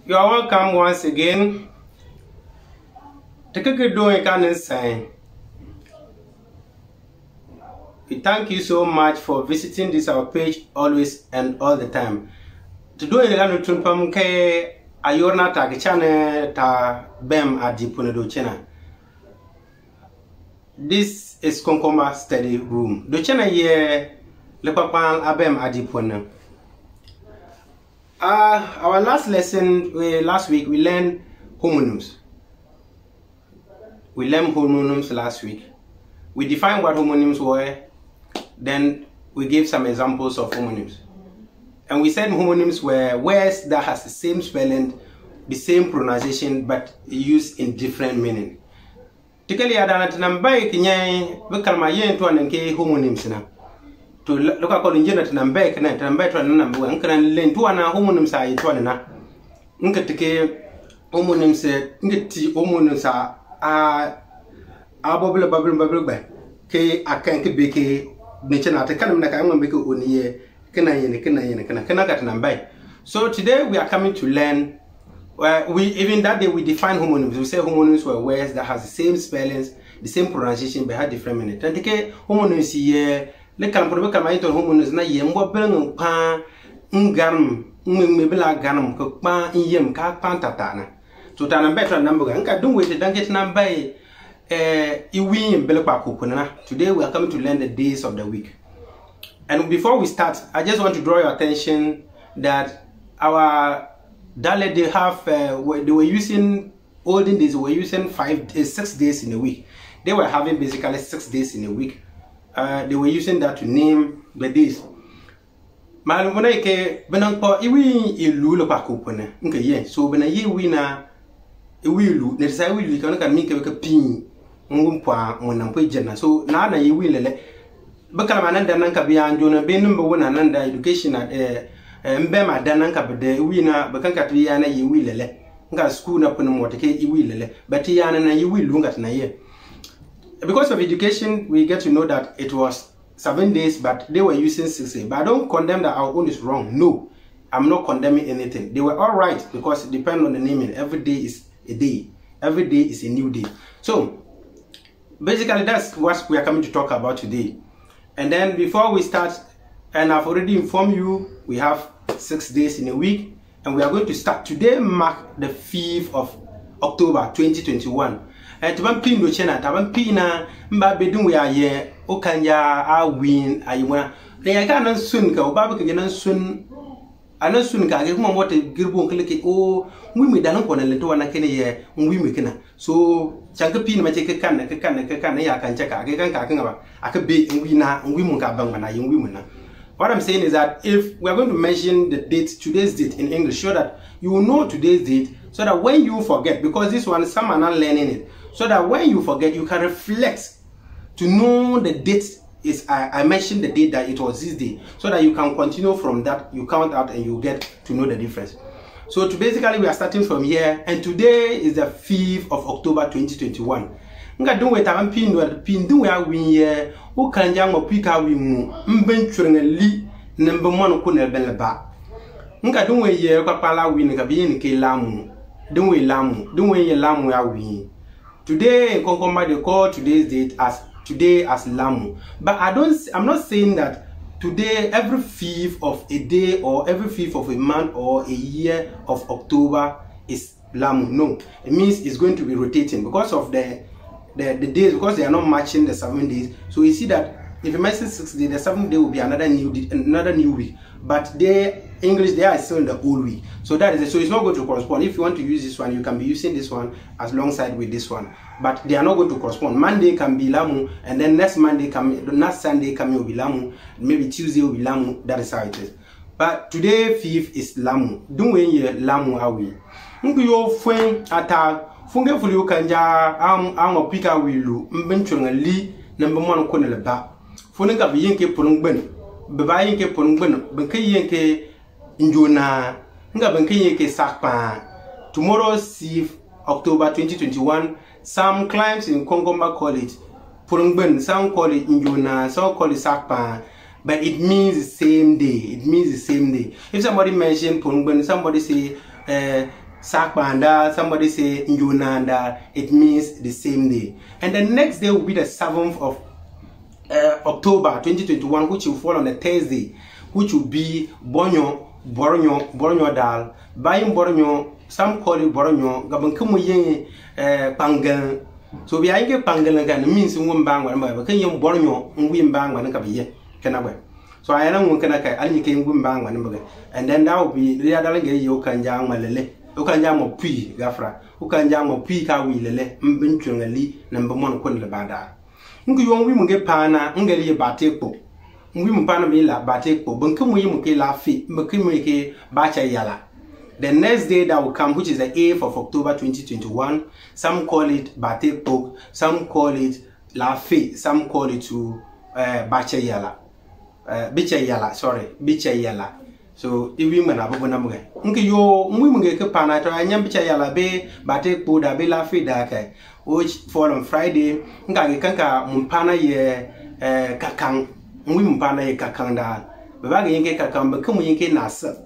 You are welcome once again. We thank you so much for visiting this our page always and all the time. Today we are going to ke ayorna ta channel ta bem adipunedo channel. This is Konkoma Study Room. The channel here le papan abem adipune. Our last lesson last week we learned homonyms. We learned homonyms last week. We defined what homonyms were. Then we gave some examples of homonyms. And we said homonyms were words that has the same spelling, the same pronunciation, but used in different meaning. Tikali adana tinambai kinyai bekalma yen to anenke homonyms na. To look at njena tinambai kana tinambai to anana mbu ankana len to ana homonyms a to anana. Nkatike homonyms ngati homonyms a bubble ba ke akan ke beke nichana te kanam na kan mbeke oniye kana katinambai. So today we are coming to learn even that day we define homonyms. We say homonyms were words that has the same spellings, the same pronunciation, but have different meaning. Tantike homonyms here, le kalmporo be kalma ito homonyms na ye mbo beleng pa ngarm mbebela garm ko pa yem ka pa tatana. So tanambai to nambuga nka dunwe te danket nambai iwi mbele kwa kupuna. Today we are coming to learn the days of the week. And before we start, I just want to draw your attention that our Dalet, they have they were using olden days. They were using 6 days in a week. They were having basically 6 days in a week. They were using that to name the days. Malumona ke benangpo iwi ilu lo pakupone. Nke ye so bena ye wi na iwi ilu. Ne sa iwi ilu kana minke ke pin ngumpa monampo ijena. So na ye wi lele. Bakala mananda nanka biya njona benumbe wona nanda education mbema dananka bede wina bakanka tuya na yiwi lele nga school na puno moteke iwi lele but yana na yiwi lunga na ye. Because of education we get to know that it was 7 days but they were using 6 days. But I don't condemn that our own is wrong. No, I'm not condemning anything. They were all right because it depends on the naming. Every day is a day. Every day is a new day. So basically that's what we are coming to talk about today. And then before we start, and I've already informed you, we have 6 days in a week, and we are going to start today. Mark the 5th of October 2021. And to pin no chena, taban pina mba bedun we are here. Okanya a win ayimwa. Then I can't soon go. Babu can soon. I know soon can get more water. Girbo click. Oh, we may done upon a little one. I can hear. We make it. So chanka pin may take a can. I can check. I can be in winner. We won't have bang when I young women. What I'm saying is that if we're going to mention the date, today's date in English, so that you will know today's date, so that when you forget, because this one, some are not learning it, so that when you forget, you can reflect to know the date is, I mentioned the date that it was this day, so that you can continue from that, you count out and you get to know the difference. So basically, we are starting from here, and today is the 5th of October 2021. Nga dunwe taban pin dunwe a winye o kanja ngo pika wimu mbenchurenge li nembe mono ko ne belba nga dunwe ye kwa pala win ka biyin ke lamu dunwe ye lamu ya win. Today in Konkoma they call today's date as today as lamu, but I'm not saying that today every 5th of a day or every 5th of a month or a year of October is lamu. No, it means it's going to be rotating because of the days, because they are not matching the 7 days. So you see that if you mention 6 days, the 7th day will be another new week. But English, they are still in the old week. So that is it. So it's not going to correspond. If you want to use this one, you can be using this one as alongside with this one. But they are not going to correspond. Monday can be Lamu, and then next Sunday coming will be Lamu. Maybe Tuesday will be Lamu. That is how it is. But today 5th is Lamu. Don't we Lamu are we? Yo friend attack. Funge fuli ukanja am pika wilu mbenchunga li number 1 ko ne ba funi ka biyenke pulungben be ba yenke pulungben benke yenke njona nga benke yenke sakpa. Tomorrow 6th October 2021, some clients in Konkoma call it pulungben, some call it njona, some call it sakpa, but it means the same day. It means the same day. If somebody mention pulungben, somebody say Sakpanda, somebody say Yunanda, it means the same day. And the next day will be the 7th of October 2021, which will fall on a Thursday, which will be Boronyo Dal. Buying Boronyo, some call it Boronyo, Gabankumu Yen Pangan. So we are getting Pangan means Wimbang, but can you Boronyo, Wimbang, and Kabi, Kanawe. So I don't want to I came Wimbang, and then that will be the other Yokanjang Malele. Ukanja mo pui gafra ukanja mo pui ka wi lele mbinchungali number 1 ko le bada ngu yon wi munge pana ngeli ye batekpo ngu mu pana bi la batekpo banku mu yimu ke la fi mbaki mu ke ba cha yala. The next day that will come, which is the 8th of October 2021, some call it batekpo, some call it la fi, some call it to bacha yala, bicha yala, sorry, bicha yala. So if we mana bobo namuge nki yo mwi munge ke pana to anyam bicha yala be bate poda be la fi da kai, which fall on Friday nga ge kanka mumpana ye kakang mwi mumpana ye kakang da be ba ge yenge kakang be kumu yenge nasa.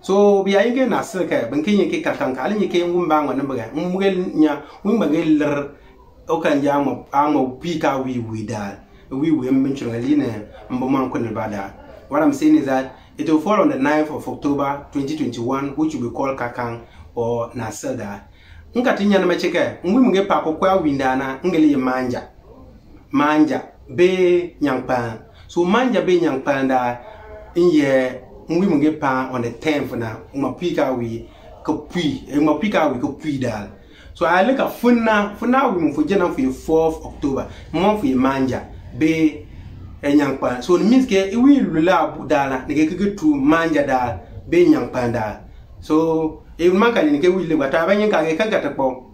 So bi yenge nasa kai ben ke yenge kakang ka ali yenge ngumba ngwa namuge mwe nya mwi mage ler okanja mo amo pika wi da wi mention aline mbomon ko ne bada. What I'm saying is that it will fall on the 9th of October 2021, which will be called Kakang or Nasada. Nkatinya na macheke, ngwi munge pako kwa windana, ngeli manja, be nyangpan. So manja be nyangpan da, inye, ngwi munge pa on the 10th na, umapika wi kopui dal. So I look at funa wi mfujena for 4th October, month for manja, be Enyangpan. So it means ke we rula budala nige to manja da be nyangpan da. So e manka ni ke we le wata ba nyin ka ke kagata po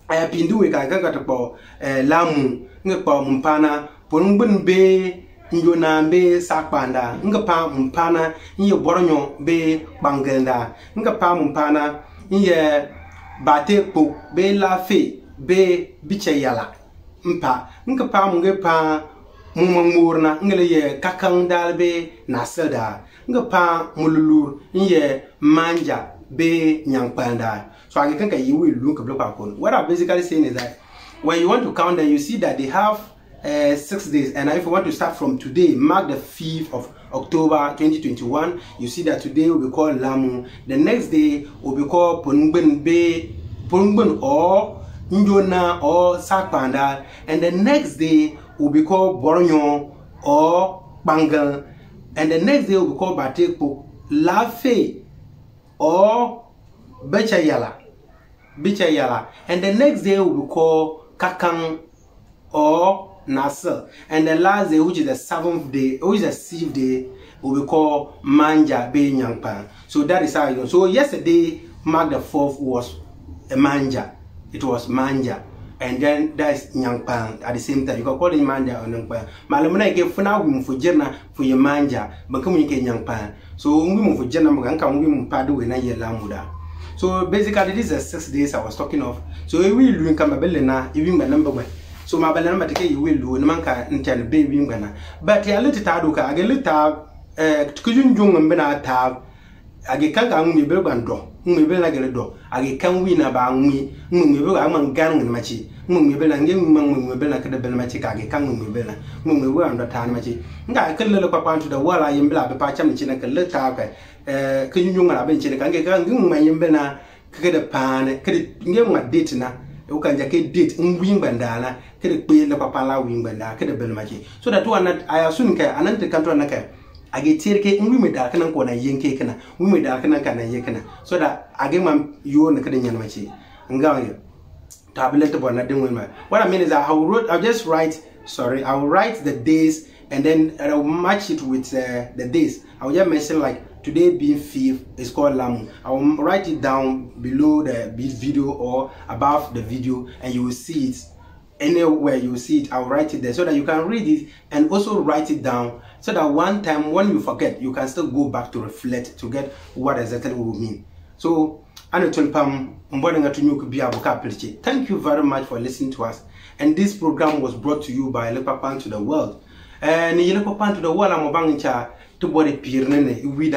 pindu we ka kagata po lamu ngepa mpana ponbun be njona be sakpanda ngepa mpana nye boronyo be bangenda ngepa mpana nye bate po be lafe be biche yala mpa ngepa mungepa mumangurna ngele ye kakang dalbe nasada ngapa mululur ye manja be nyangpanda. So I think you will look at block. What I'm basically saying is that when you want to count them, you see that they have 6 days, and if you want to start from today, mark the 5th of October 2021, you see that today will be called Lamu, the next day will be called Pungbun or Njona or Sakpanda, and the next day will be called Boronyo or Bangal, and the next day will be called Batekpo, Lafe or Bicha Yala, and the next day will be called Kakang or Nasser, and the last day, which is the 7th day, which is the 6th day, will be called Manja Be Nyangpan. So that is how you know. So yesterday, Mark the 4th was a Manja. It was Manja. And then that's Nyangpan at the same time. You can call it Manja or Nyangpan. Malamuna gave for now we for Jenna for your Manja, but communicate Nyangpan. So we move for Jenna Maganka, we move Padu and Aye Lamuda. So basically, this is 6 days I was talking of. So we will do in Kamabelena, even my number 1. So my balance take you will do, and manka and tell baby gana. But a little taduka, I get little Tukujun Jung and Bena tab. I get Kanga me build and draw. Me build like a door. I get can win about me. Me build among gang and machi. Me build and give me build like a bell machi. I get can me build. Me will under time machi. I can look up to the wall. I am blab the patcham chin like a little tap. Can you a bench and get my yembena? Get a pan, get my date now. You can jacket date wing bandana, get a pay the papala wing banda, get a bell machi. So that one I assume an anti canton. I get tirke and we made dark and kona yenkana, we made dark and yakana, so that I gave my you on the Canadian machi. And going tablet about nothing with my. What I mean is that I'll just write, I will write the days and then I'll match it with the days. I will just mention like today being 5th is called Lamu. I will write it down below the video or above the video, and you will see it anywhere you will see it. I'll write it there so that you can read it and also write it down, so that one time when you forget, you can still go back to reflect to get what exactly it will mean. So thank you very much for listening to us, and this program was brought to you by Lepapan to the World. And Lepapan to the World, I'm about to body peer we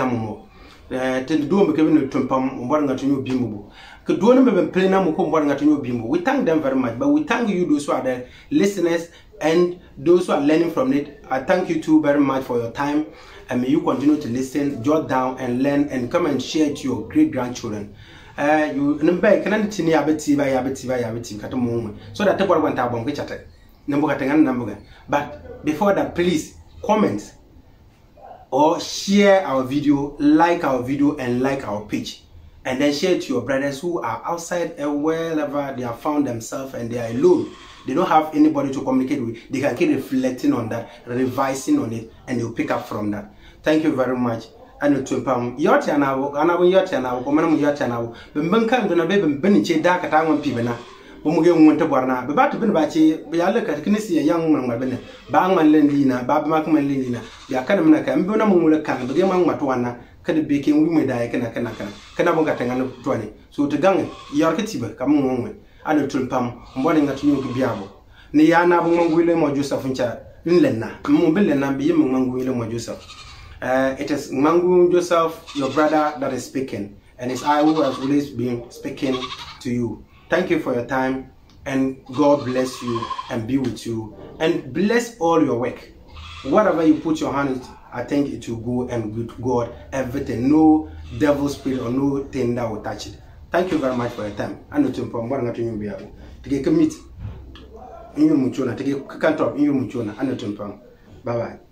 Ten do me kevin tumpam mbor ngatu nyu bimbo. Ke do no me play na mo ko mbor ngatu nyu bimbo. We thank them very much, but we thank you those who are the listeners and those who are learning from it. I thank you too very much for your time, and may you continue to listen, jot down and learn, and come and share it to your great grandchildren. You number can tini abeti kata mo so that people want to abon ke chate number katengan number. But before that, please comment or share our video, like our video, and like our page, and then share it to your brothers who are outside and wherever they have found themselves and they are alone. They don't have anybody to communicate with. They can keep reflecting on that, revising on it, and they'll pick up from that. Thank you very much. And to pam your channel, and I will your channel, command your channel. Benkan to baby Beniche dark at Angon Pibena. Bumugan went to Barna, but to Benachi, we are look at Kinesia, young man, Bangman Lendina, Babmakman Lendina, the Academy and Bunamula can, the Yaman Matuana, can be king women die, Kanabonga 20. So to gang, Yorketiba, come on, and to pam, morning at New Biabo. Niana William or Joseph in chat, Lena, Mobil and be among William or Joseph. It is Mangu Joseph, your brother, that is speaking, and it's I who has always been speaking to you. Thank you for your time, and God bless you and be with you, and bless all your work. Whatever you put your hand in, I think it will go, and with God, everything, no devil spirit or no thing that will touch it. Thank you very much for your time. I know to inform what I'm going to be able to get commit in your muchona, to get can't talk in your muchona, I know to inform. Bye bye.